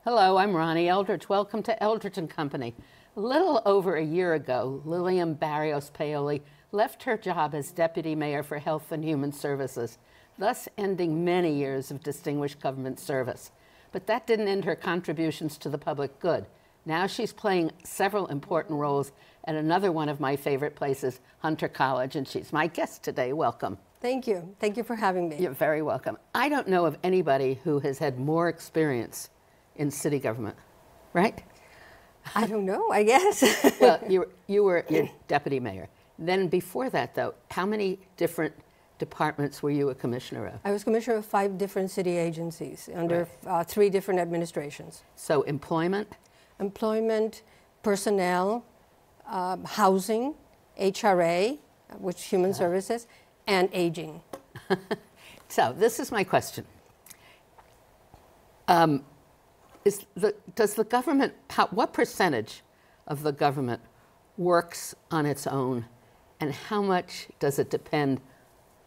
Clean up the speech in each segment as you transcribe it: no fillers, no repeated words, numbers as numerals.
Hello, I'm Ronnie Eldridge. Welcome to Eldridge and Company. A little over a year ago, Lilliam Barrios Paoli left her job as Deputy Mayor for Health and Human Services, thus ending many years of distinguished government service. But that didn't end her contributions to the public good. Now she's playing several important roles at another one of my favorite places, Hunter College, and she's my guest today. Welcome. Thank you. Thank you for having me. You're very welcome. I don't know of anybody who has had more experience in city government, right? I don't know, I guess. Well, you were your deputy mayor. Then before that, though, how many different departments were you a commissioner of? I was commissioner of 5 different city agencies under 3 different administrations. So employment? Employment, personnel, housing, HRA, which human services, and aging. So this is my question. Does the government, what percentage of the government works on its own, and how much does it depend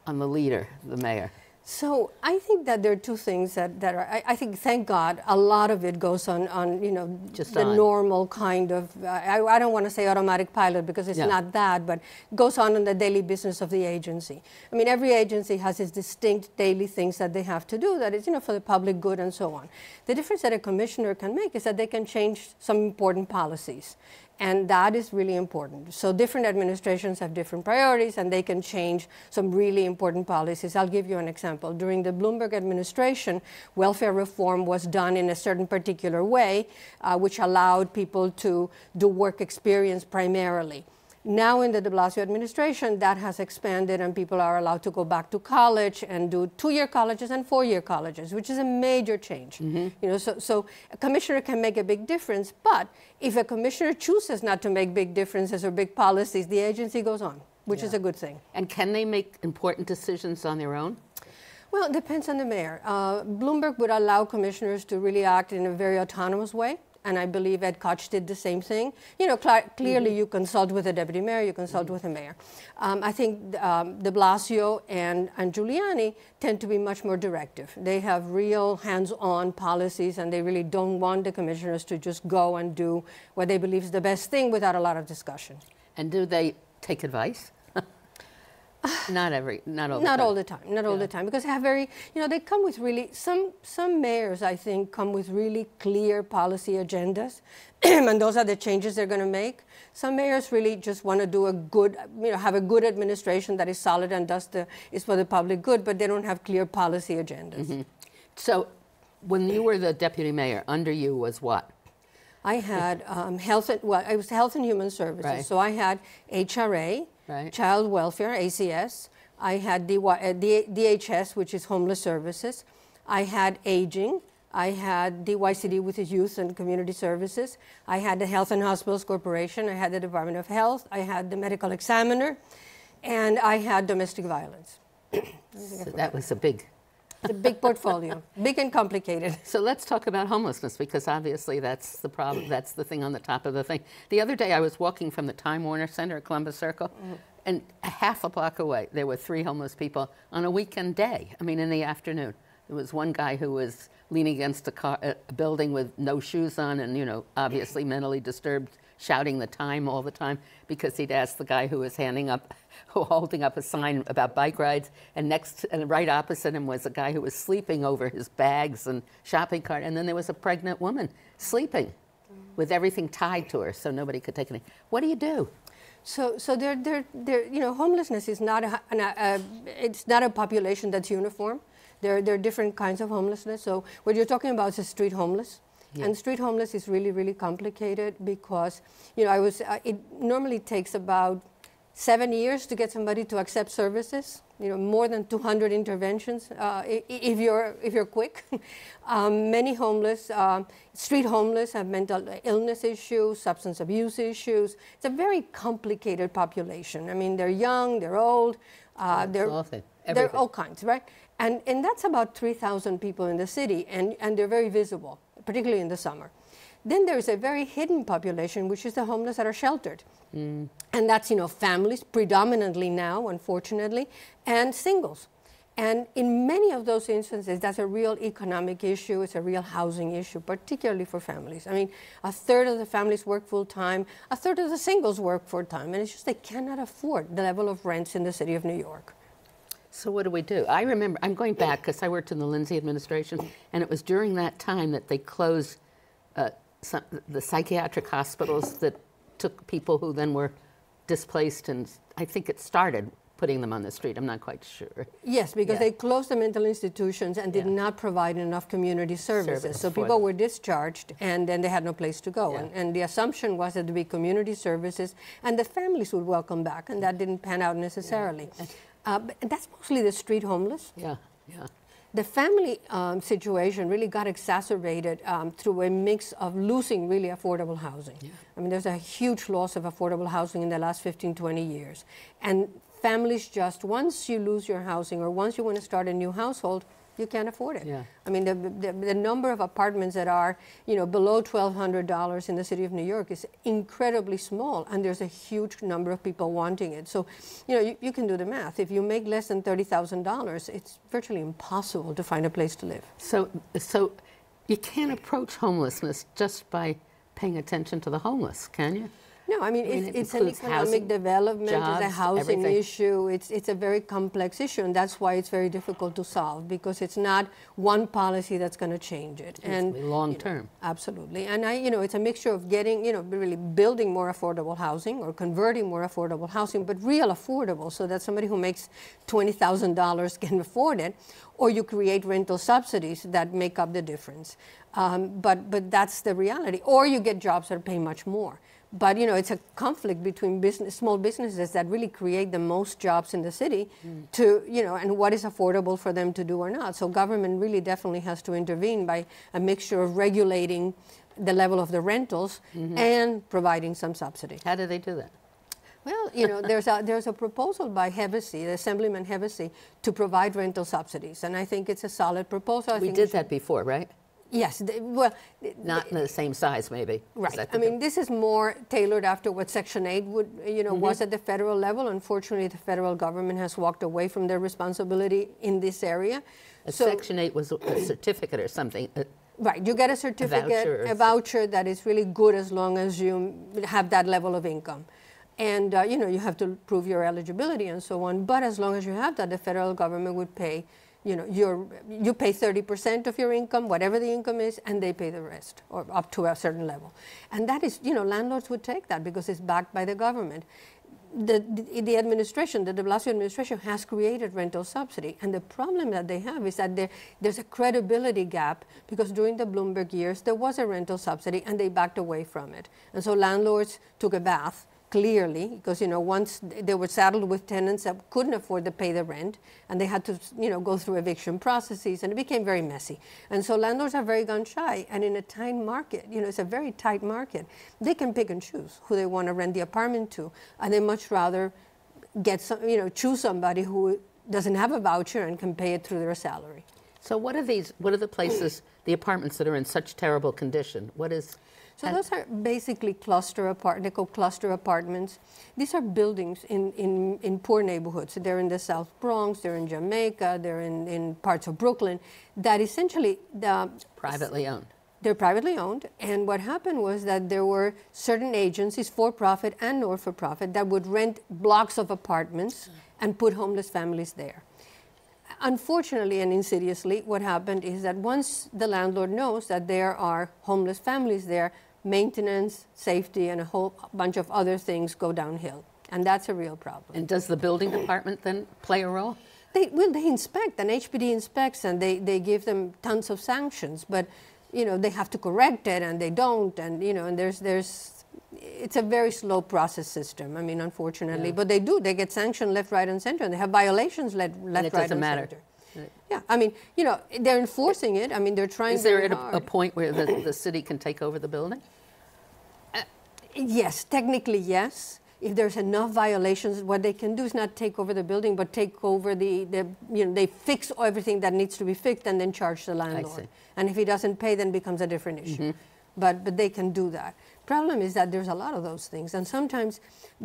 on the leader, the mayor? So I think that there are 2 things that are, I think, thank God, a lot of it goes on you know, just the normal kind of, I don't want to say automatic pilot because it's not that, but goes on in the daily business of the agency. I mean, every agency has its distinct daily things that they have to do that is, you know, for the public good and so on. The difference that a commissioner can make is that they can change some important policies. And that is really important. So different administrations have different priorities, and they can change some really important policies. I'll give you an example. During the Bloomberg administration, welfare reform was done in a certain particular way, which allowed people to do work experience primarily. Now in the de Blasio administration, that has expanded, and people are allowed to go back to college and do 2-year colleges and 4-year colleges, which is a major change. Mm-hmm. You know, so a commissioner can make a big difference, but if a commissioner chooses not to make big differences or big policies, the agency goes on, which is a good thing. And can they make important decisions on their own? Well, it depends on the mayor. Bloomberg would allow commissioners to really act in a very autonomous way. And I believe Ed Koch did the same thing. You know, clearly you consult with the deputy mayor, you consult with the mayor. I think de Blasio and Giuliani tend to be much more directive. They have real hands-on policies, and they really don't want the commissioners to just go and do what they believe is the best thing without a lot of discussion. And do they take advice? Not all the time. Not all the time, because they have very, you know, they come with really, some mayors, I think, come with really clear policy agendas, and those are the changes they're going to make. Some mayors really just want to do a good, you know, have a good administration that is solid and is for the public good, but they don't have clear policy agendas. Mm-hmm. So when you were the deputy mayor, under you was what? I had I was Health and Human Services, right. So I had HRA, right. Child Welfare, ACS. I had DHS, which is Homeless Services. I had Aging. I had DYCD, which is Youth and Community Services. I had the Health and Hospitals Corporation. I had the Department of Health. I had the Medical Examiner. And I had Domestic Violence. So that was a big... It's a big portfolio, big and complicated. So let's talk about homelessness, because obviously that's the problem. That's the thing on the top of the thing. The other day I was walking from the Time Warner Center at Columbus Circle, and a half a block away there were 3 homeless people on a weekend day. I mean, in the afternoon. There was one guy who was leaning against a building with no shoes on, and, you know, obviously mentally disturbed, shouting the time all the time because he'd asked the guy who was holding up a sign about bike rides, and right opposite him was a guy who was sleeping over his bags and shopping cart, and then there was a pregnant woman sleeping with everything tied to her so nobody could take anything. What do you do? So you know, homelessness is not it's not a population that's uniform. There are different kinds of homelessness. So what you're talking about is street homeless. Yeah. And street homeless is really, really complicated because, you know, it normally takes about 7 years to get somebody to accept services. You know, more than 200 interventions if you're quick. Many homeless, street homeless, have mental illness issues, substance abuse issues. It's a very complicated population. I mean, they're young, they're old, they're all kinds, right? And that's about 3,000 people in the city, and they're very visible, particularly in the summer. Then there's a very hidden population, which is the homeless that are sheltered. Mm. And that's, you know, families predominantly now, unfortunately, and singles. And in many of those instances, that's a real economic issue. It's a real housing issue, particularly for families. I mean, a third of the families work full-time, a third of the singles work full-time, and it's just they cannot afford the level of rents in the city of New York. So what do we do? I remember, I'm going back because I worked in the Lindsay administration, and it was during that time that they closed the psychiatric hospitals that took people who then were displaced, and I think it started putting them on the street. I'm not quite sure. Yes, because they closed the mental institutions and did not provide enough community services. So people were discharged, and then they had no place to go. And the assumption was that there'd be community services, and the families would welcome back, and that didn't pan out necessarily. But that's mostly the street homeless. The family situation really got exacerbated through a mix of losing really affordable housing. I mean, there's a huge loss of affordable housing in the last 15, 20 years. And families just, once you lose your housing or once you want to start a new household, you can't afford it. I mean, the number of apartments that are, below $1,200 in the city of New York is incredibly small, and there's a huge number of people wanting it. So, you can do the math. If you make less than $30,000, it's virtually impossible to find a place to live. So you can't approach homelessness just by paying attention to the homeless, can you? No, I mean it's an economic development, it's a housing issue, it's a very complex issue, and that's why it's very difficult to solve, because it's not one policy that's going to change it. And long term. Absolutely. And it's a mixture of getting, really building more affordable housing or converting more affordable housing, but real affordable, so that somebody who makes $20,000 can afford it, or you create rental subsidies that make up the difference. But that's the reality. Or you get jobs that pay much more. But, it's a conflict between small businesses that really create the most jobs in the city to, and what is affordable for them to do or not. So government really definitely has to intervene by a mixture of regulating the level of the rentals and providing some subsidy. How do they do that? Well, there's a proposal by Hevesy, the Assemblyman Hevesy, to provide rental subsidies. And I think it's a solid proposal. We did that before, right? Yes, not in the same size, maybe. Right. I mean, this is more tailored after what Section 8 would, was at the federal level. Unfortunately, the federal government has walked away from their responsibility in this area. Section 8 was a certificate or something. Right. You get a certificate, a voucher that is really good as long as you have that level of income. And, you have to prove your eligibility and so on. But as long as you have that, the federal government would pay. You pay 30% of your income, whatever the income is, and they pay the rest, or up to a certain level. And that is, landlords would take that because it's backed by the government. The administration, the de Blasio administration, has created rental subsidy. And the problem that they have is that there's a credibility gap, because during the Bloomberg years, there was a rental subsidy, and they backed away from it. And so landlords took a bath, clearly, because once they were saddled with tenants that couldn't afford to pay the rent, and they had to go through eviction processes, and it became very messy. And so landlords are very gun shy, and in a tight market, it's a very tight market, they can pick and choose who they want to rent the apartment to, and they much rather get choose somebody who doesn't have a voucher and can pay it through their salary. So what are the places, the apartments that are in such terrible condition? So those are basically they're called cluster apartments. These are buildings in poor neighborhoods. They're in the South Bronx, they're in Jamaica, they're in parts of Brooklyn, that essentially... Privately owned. They're privately owned, and what happened was that there were certain agencies, for-profit and not-for-profit, that would rent blocks of apartments and put homeless families there. Unfortunately and insidiously, what happened is that once the landlord knows that there are homeless families there, maintenance, safety, and a whole bunch of other things go downhill. And that's a real problem. And does the building department then play a role? They inspect, and HPD inspects, and they give them tons of sanctions. But, they have to correct it, and they don't. And, and it's a very slow process system, I mean, unfortunately. Yeah. But they get sanctioned left, right, and center. And they have violations left, right, and center. Yeah, I mean, they're enforcing it. I mean, they're trying. Is there a point where the city can take over the building? Yes, technically, yes. If there's enough violations, what they can do is not take over the building, but take over they fix everything that needs to be fixed and then charge the landlord. And if he doesn't pay, then it becomes a different issue. But they can do that. problem is that there's a lot of those things, and sometimes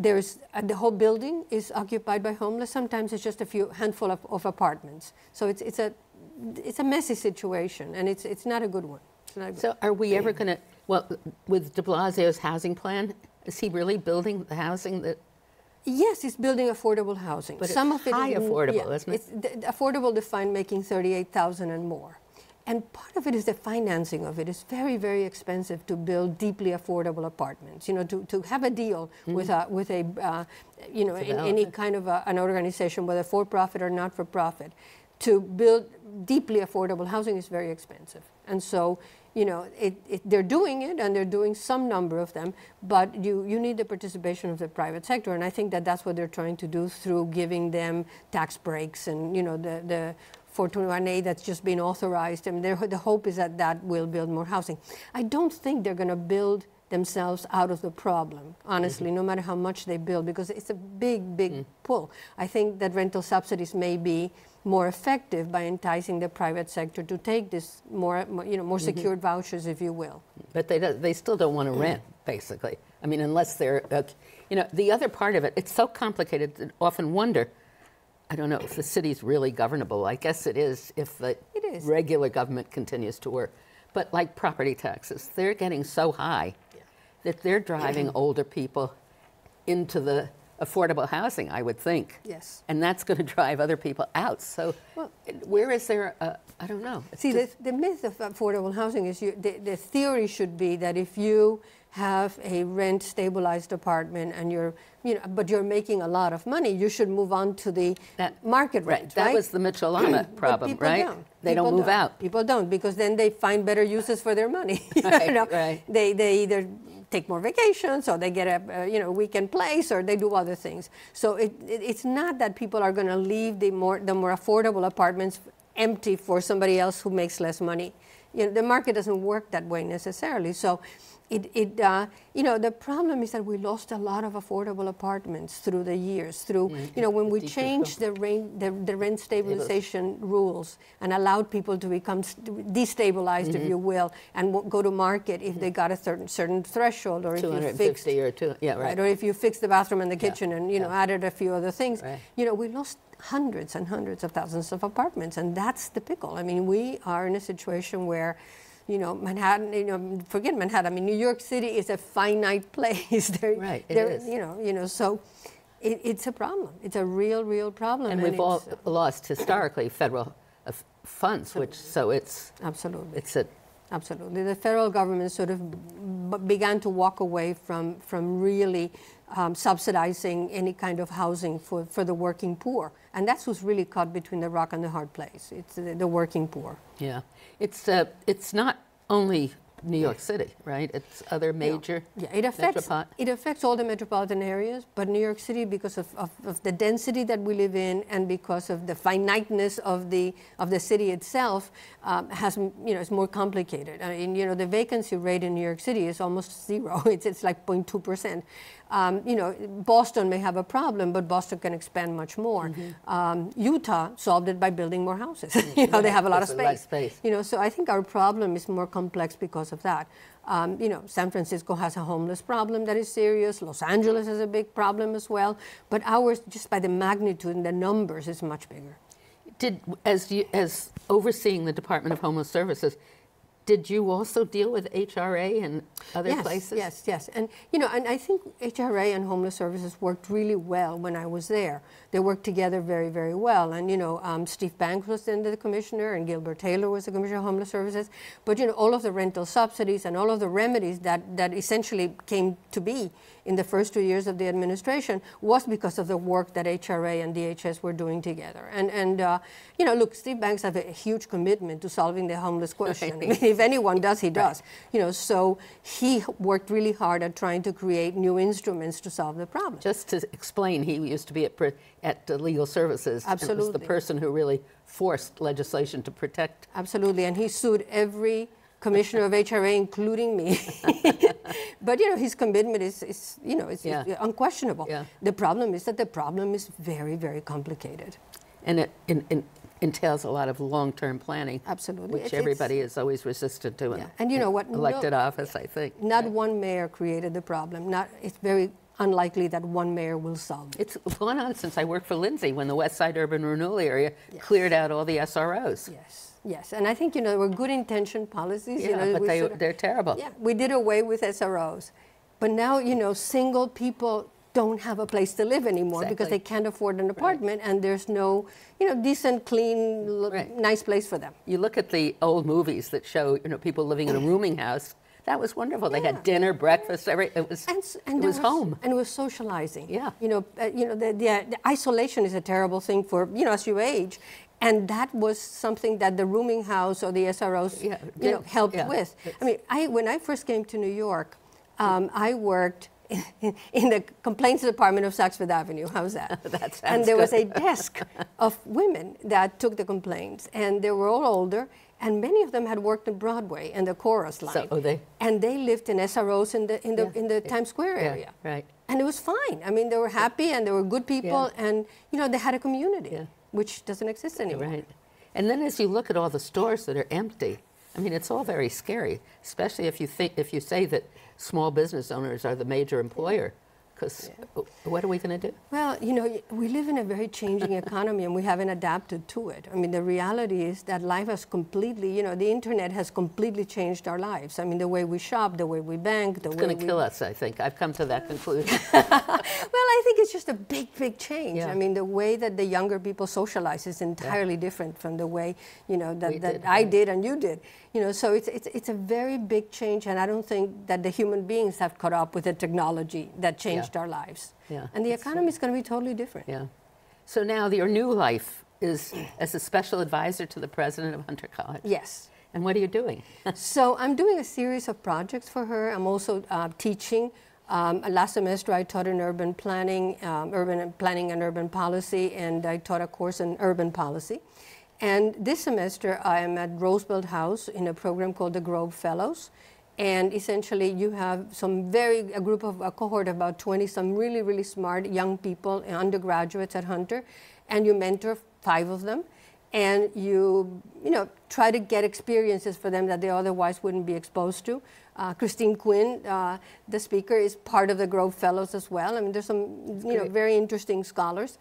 there's the whole building is occupied by homeless. Sometimes it's just a few handful of apartments. So it's a messy situation, and it's not a good one. It's not a good So are we ever going to, well, with de Blasio's housing plan, is he really building the housing that? Yes, it's building affordable housing. But some it's of it high is affordable, isn't it? It's affordable defined making 38,000 and more. And part of it is the financing of it. It's very, very expensive to build deeply affordable apartments. You know, to have a deal with a you know, in any kind of an organization, whether for-profit or not-for-profit, to build deeply affordable housing is very expensive. And so, you know, they're doing it, and they're doing some number of them, but you need the participation of the private sector, and I think that that's what they're trying to do through giving them tax breaks and, you know, the 421A that's just been authorized, and the hope is that that will build more housing. I don't think they're going to build themselves out of the problem, honestly, no matter how much they build, because it's a big, big pull. I think that rental subsidies may be more effective by enticing the private sector to take this more secured vouchers, if you will. But they still don't want to rent, basically. I mean, unless they're, you know, the other part of it, it's so complicated that I often wonder, I don't know if the city's really governable. I guess it is if the regular government continues to work. But like property taxes, they're getting so high that they're driving older people into the affordable housing, I would think. Yes. And that's going to drive other people out. So where is there, I don't know. See, the myth of affordable housing is the theory should be that if you have a rent stabilized apartment and but you're making a lot of money, you should move on to the market rate, right? That was the Mitchell-Lama problem, right? They don't move out. People don't, because then they find better uses for their money. Right, you know? Right. They either take more vacations, or they get a weekend place, or they do other things. So it's not that people are going to leave the more affordable apartments empty for somebody else who makes less money. You know, the market doesn't work that way necessarily. So the problem is that we lost a lot of affordable apartments through the years. When we changed the rent stabilization rules and allowed people to become destabilized, if you will, and go to market if they got a certain threshold, or if you fixed, or if you fixed the bathroom and the kitchen and added a few other things. Right. We lost hundreds and hundreds of thousands of apartments, and that's the pickle. I mean, we are in a situation where, Manhattan, forget Manhattan. I mean, New York City is a finite place. It is. So it's a problem. It's a real problem. And we've all lost historically federal funds, absolutely. Absolutely. The federal government sort of began to walk away from really subsidizing any kind of housing for the working poor. And that's who's really caught between the rock and the hard place. It's the working poor. Yeah. It's not only New York City, right? It's other major it affects all the metropolitan areas, but New York City, because of the density that we live in, and because of the finiteness of the city itself, is more complicated. I mean, the vacancy rate in New York City is almost zero. It's like 0.2%. Boston may have a problem, but Boston can expand much more. Utah solved it by building more houses. They have a lot of space. So I think our problem is more complex because of that. San Francisco has a homeless problem that is serious. Los Angeles has a big problem as well. But ours, just by the magnitude and the numbers, is much bigger. As overseeing the Department of Homeless Services, did you also deal with HRA and other places? Yes. And, and I think HRA and Homeless Services worked really well when I was there. They worked together very, very well. And, Steve Banks was then the commissioner, and Gilbert Taylor was the commissioner of Homeless Services. But, all of the rental subsidies and all of the remedies that essentially came to be in the first 2 years of the administration was because of the work that HRA and DHS were doing together. And look, Steve Banks has a huge commitment to solving the homeless question. I mean, if anyone does, he does. So he worked really hard at trying to create new instruments to solve the problem. Just to explain, he used to be at Legal Services. Absolutely. And was the person who really forced legislation to protect. Absolutely, and he sued every commissioner of HRA, including me. But his commitment is unquestionable. Yeah. The problem is that the problem is very, very complicated. And entails a lot of long-term planning. Absolutely. Which everybody is always resistant to in and you know what, elected office, I think. Not one mayor created the problem. It's very unlikely that one mayor will solve it. It's gone on since I worked for Lindsay when the West Side Urban Renewal Area cleared out all the SROs. Yes, and I think, there were good intention policies. Yeah, but they're terrible. Yeah, we did away with SROs. But now, single people don't have a place to live anymore because they can't afford an apartment and there's no, decent, clean, nice place for them. You look at the old movies that show, people living in a rooming house. That was wonderful. They had dinner, breakfast, it was home. And it was socializing. Yeah. The isolation is a terrible thing for, as you age. And that was something that the rooming house or the SROs, helped with. I mean, when I first came to New York, I worked in the complaints department of Saks Fifth Avenue. How's that? And there was a desk of women that took the complaints, and they were all older, and many of them had worked in Broadway and the chorus line. And they lived in SROs in the Times Square area. Right. And it was fine. I mean, they were happy and they were good people, and they had a community, which doesn't exist anymore. Right. And then as you look at all the stores that are empty, I mean, it's all very scary, especially if you say that small business owners are the major employer, because what are we going to do? Well, we live in a very changing economy and we haven't adapted to it. I mean, the reality is that life has completely, the internet has completely changed our lives. I mean, the way we shop, the way we bank, the way It's going to kill us, I think. I've come to that conclusion. Well, I think it's just a big, big change. Yeah. I mean, the way that the younger people socialize is entirely different from the way, that I did and you did. So it's a very big change, and I don't think that the human beings have caught up with the technology that changed our lives. Yeah, and the economy is going to be totally different. Yeah. So now your new life is as a special advisor to the president of Hunter College. Yes. And what are you doing? So I'm doing a series of projects for her. I'm also teaching. Last semester I taught in urban planning and urban policy, and I taught a course in urban policy. And this semester I am at Roosevelt House in a program called the Grove Fellows. And essentially you have a cohort of about 20, some really, really smart young people, undergraduates at Hunter, and you mentor 5 of them. And you try to get experiences for them that they otherwise wouldn't be exposed to. Christine Quinn, the speaker, is part of the Grove Fellows as well. I mean, there's some very interesting scholars.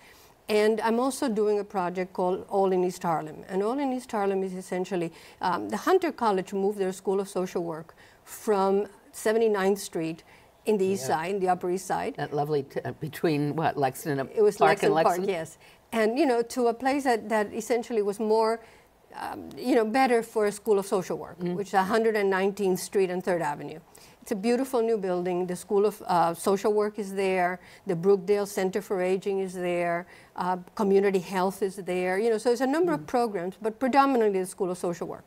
And I'm also doing a project called All in East Harlem. And All in East Harlem is essentially, the Hunter College moved their School of Social Work from 79th Street in the East Side, in the Upper East Side. That lovely, between what, Lexington It was Park and Lexington Park, yes. And, to a place that essentially was more, better for a School of Social Work, which is 119th Street and 3rd Avenue. It's a beautiful new building. The School of Social Work is there. The Brookdale Center for Aging is there. Community Health is there. So there's a number of programs, but predominantly the School of Social Work.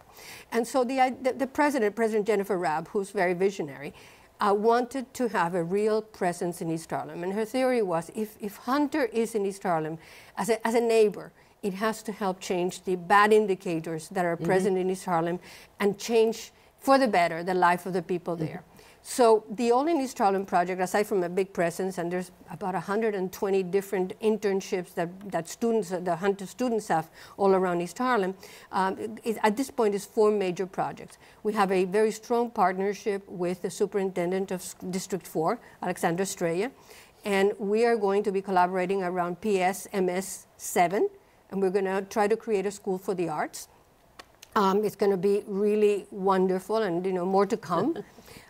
And so the President Jennifer Rabb, who's very visionary, wanted to have a real presence in East Harlem. And her theory was, if Hunter is in East Harlem as a neighbor, it has to help change the bad indicators that are present in East Harlem and change for the better the life of the people there. So the All in East Harlem project, aside from a big presence, and there's about 120 different internships that the Hunter students have all around East Harlem, at this point is 4 major projects. We have a very strong partnership with the superintendent of District 4, Alexandra Estrella, and we are going to be collaborating around PS MS 7, and we're going to try to create a school for the arts. It's going to be really wonderful, and more to come.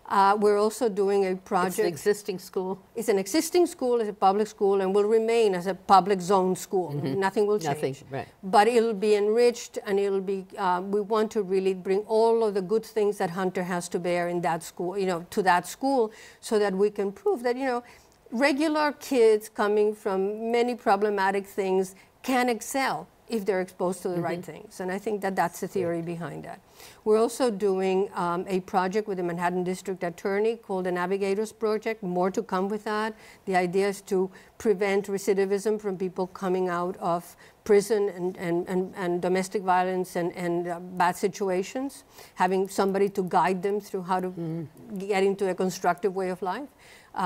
We're also doing a project. It's an existing school? It's an existing school, it's a public school, and will remain as a public zone school. Nothing will change. Nothing, right. But it'll be enriched, and it'll be, we want to really bring all of the good things that Hunter has to bear in that school, to that school, so that we can prove that, regular kids coming from many problematic things can excel if they're exposed to the right things. And I think that that's the theory behind that. We're also doing a project with the Manhattan District Attorney called the Navigators Project. More to come with that. The idea is to prevent recidivism from people coming out of prison and domestic violence and bad situations, having somebody to guide them through how to get into a constructive way of life.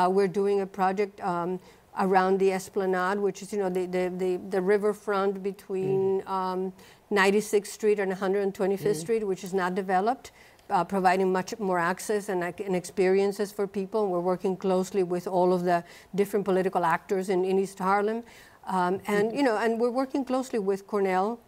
We're doing a project around the Esplanade, which is, the riverfront between 96th Street and 125th Street, which is not developed, providing much more access and experiences for people. We're working closely with all of the different political actors in East Harlem. And we're working closely with Cornell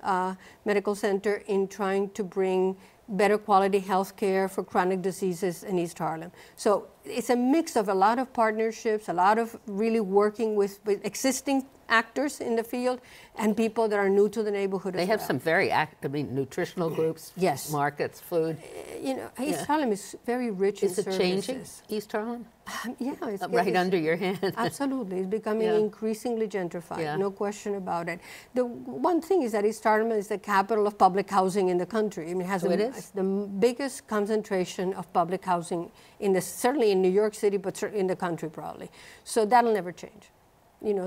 Medical Center in trying to bring better quality health care for chronic diseases in East Harlem. So it's a mix of a lot of partnerships, a lot of really working with existing actors in the field and people that are new to the neighborhood. They have some very nutritional groups, yes, markets, food. East Harlem is very rich in services. Is it changing, East Harlem? Yeah, it's right under your hand. Absolutely, it's becoming increasingly gentrified. No question about it. The one thing is that East Harlem is the capital of public housing in the country. I mean, it has the biggest concentration of public housing certainly in New York City, but in the country probably. So that'll never change.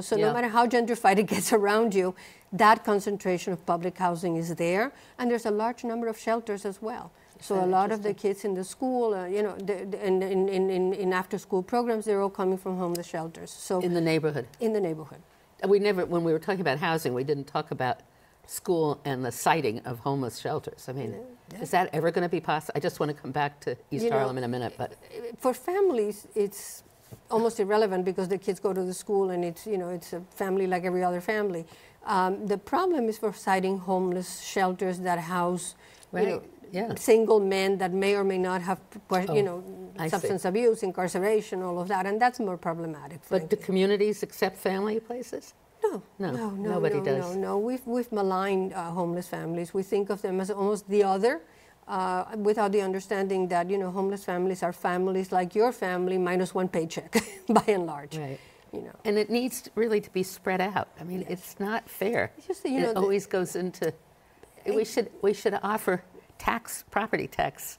So no matter how gentrified it gets around you, that concentration of public housing is there, and there's a large number of shelters as well. So a lot of the kids in the school, in after-school programs, they're all coming from homeless shelters. So in the neighborhood. In the neighborhood. When we were talking about housing, we didn't talk about school and the siting of homeless shelters. I mean, is that ever going to be possible? I just want to come back to East Harlem in a minute, but for families, it's almost irrelevant because the kids go to the school and it's a family like every other family. The problem is for siting homeless shelters that house single men that may or may not have substance abuse, incarceration, all of that, and that's more problematic. But do communities accept family places? No, nobody does. No, we've maligned homeless families. We think of them as almost the other. Without the understanding that homeless families are families like your family minus one paycheck, by and large. Right. And it needs really to be spread out. I mean, it's not fair. It's just, it always goes into. We should offer property tax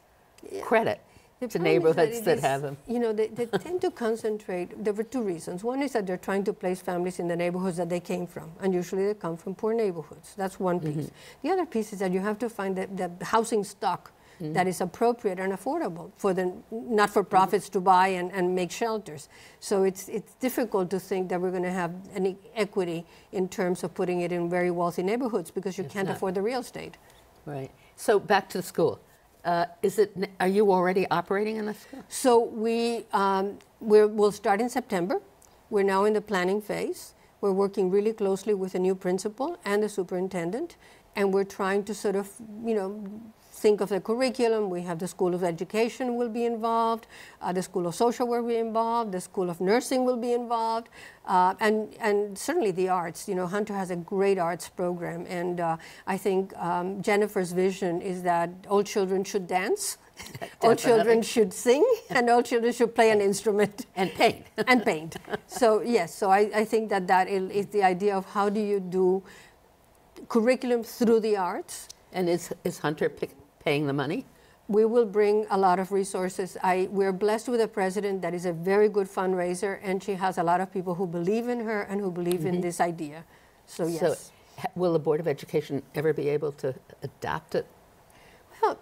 credit to neighborhoods that have them. They tend to concentrate. There were two reasons. One is that they're trying to place families in the neighborhoods that they came from, and usually they come from poor neighborhoods. That's one piece. The other piece is that you have to find the housing stock that is appropriate and affordable for the not-for-profits to buy and make shelters. So it's difficult to think that we're going to have any equity in terms of putting it in very wealthy neighborhoods because you can't afford the real estate. Right. So back to the school. Are you already operating in the school? So we'll start in September. We're now in the planning phase. We're working really closely with the new principal and the superintendent, and we're trying to sort of, think of the curriculum. We have the School of Education will be involved, the School of Social Work will be involved, the School of Nursing will be involved, and certainly the arts. Hunter has a great arts program, and I think Jennifer's vision is that all children should dance, all children should sing, and all children should play an instrument. And paint. And paint. So yes, so I think that is the idea of how do you do curriculum through the arts. And is Hunter paying the money? We will bring a lot of resources. We're blessed with a president that is a very good fundraiser, and she has a lot of people who believe in her and who believe in this idea. So yes. So will the Board of Education ever be able to adopt it? Well,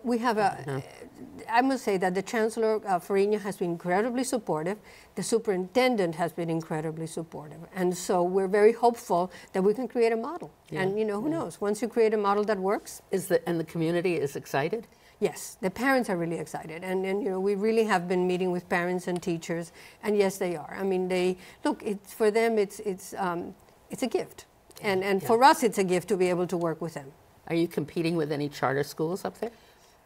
we have I must say that the Chancellor, Farina, has been incredibly supportive. The superintendent has been incredibly supportive. And so we're very hopeful that we can create a model. Yeah. And, who knows? Once you create a model that works. And the community is excited? Yes, the parents are really excited. And we really have been meeting with parents and teachers. And yes, they are. I mean, for them, it's a gift. And for us, it's a gift to be able to work with them. Are you competing with any charter schools up there?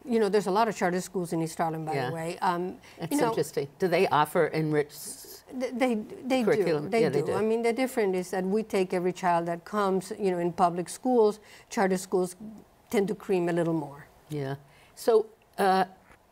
There's a lot of charter schools in East Harlem, by the way. That's interesting. Do they offer enriched curriculum? They do. I mean, the difference is that we take every child that comes, in public schools. Charter schools tend to cream a little more. Yeah. So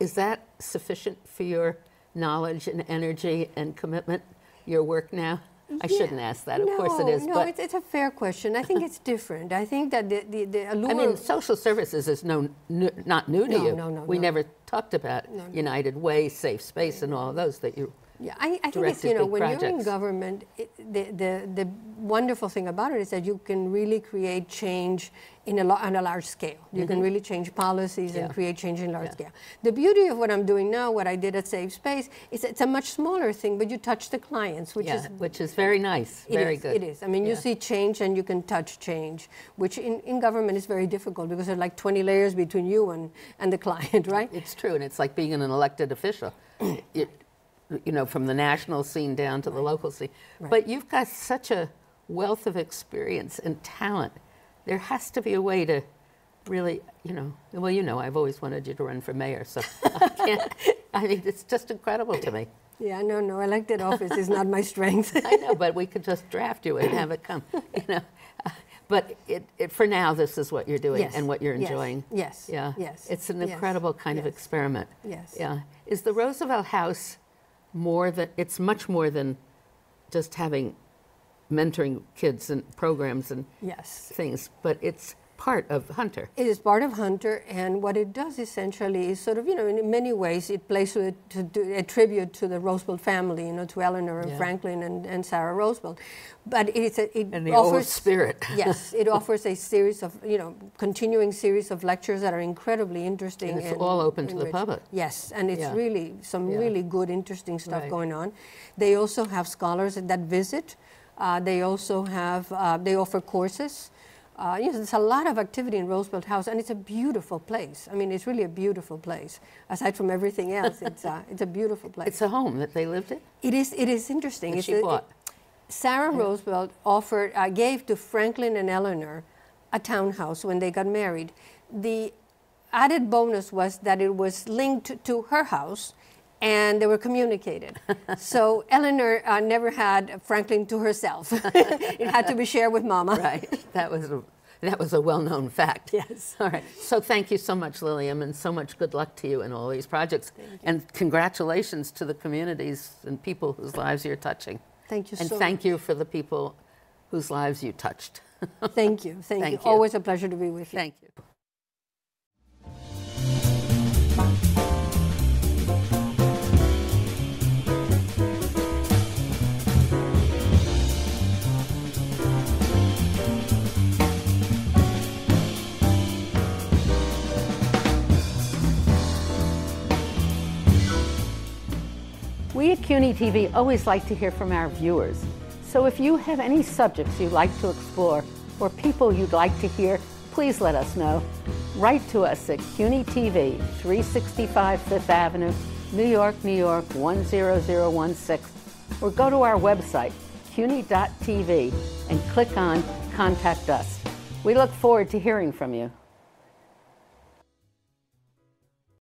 is that sufficient for your knowledge and energy and commitment, your work now? I shouldn't ask that. Of course it is. No, but it's a fair question. I think it's different. I think that the allure... I mean, social services is not new to you. No. We never talked about United Way, Safe Space, and all of those that you Yeah, I think it's, directed big when projects. you're in government, the wonderful thing about it is that you can really create change on a large scale. You can really change policies and create change in large scale. The beauty of what I'm doing now, what I did at Safe Space, is it's a much smaller thing, but you touch the clients, which is very nice, very good. It is. I mean, you see change and you can touch change, which in government is very difficult because there are like 20 layers between you and the client, right? It's true, and it's like being an elected official. From the national scene down to the local scene. Right. But you've got such a wealth of experience and talent. There has to be a way to really, I've always wanted you to run for mayor, so I mean, it's just incredible to me. Yeah, no, elected office is not my strength. I know, but we could just draft you and have it come, But for now, this is what you're doing and what you're enjoying. Yes. Yeah. Yes. It's an incredible kind of experiment. Yes. Yeah. Is the Roosevelt House it's much more than just having mentoring kids and programs and things, but it's part of Hunter. It is part of Hunter, and what it does essentially is sort of, in many ways, it plays to do a tribute to the Roosevelt family, to Eleanor and Franklin and Sarah Roosevelt. But and the old spirit. Yes, it offers a series of, continuing series of lectures that are incredibly interesting. And it's all open to the public. Yes, and it's really some really good, interesting stuff going on. They also have scholars that visit. They also have, they offer courses. There's a lot of activity in Roosevelt House, and it's a beautiful place. I mean, it's really a beautiful place. Aside from everything else, it's a beautiful place. It's a home that they lived in? It is interesting. She bought. Sarah Roosevelt gave to Franklin and Eleanor a townhouse when they got married. The added bonus was that it was linked to her house, and they were communicated. So Eleanor never had Franklin to herself. It had to be shared with Mama. Right. That was a well-known fact. Yes. All right. So thank you so much, Lilliam, and so much good luck to you in all these projects. And congratulations to the communities and people whose lives you're touching. Thank you so much. And thank you for the people whose lives you touched. Thank you. Thank you. Always a pleasure to be with you. Thank you. We at CUNY TV always like to hear from our viewers. So if you have any subjects you'd like to explore or people you'd like to hear, please let us know. Write to us at CUNY TV, 365 Fifth Avenue, New York, New York, 10016, or go to our website, cuny.tv, and click on Contact Us. We look forward to hearing from you.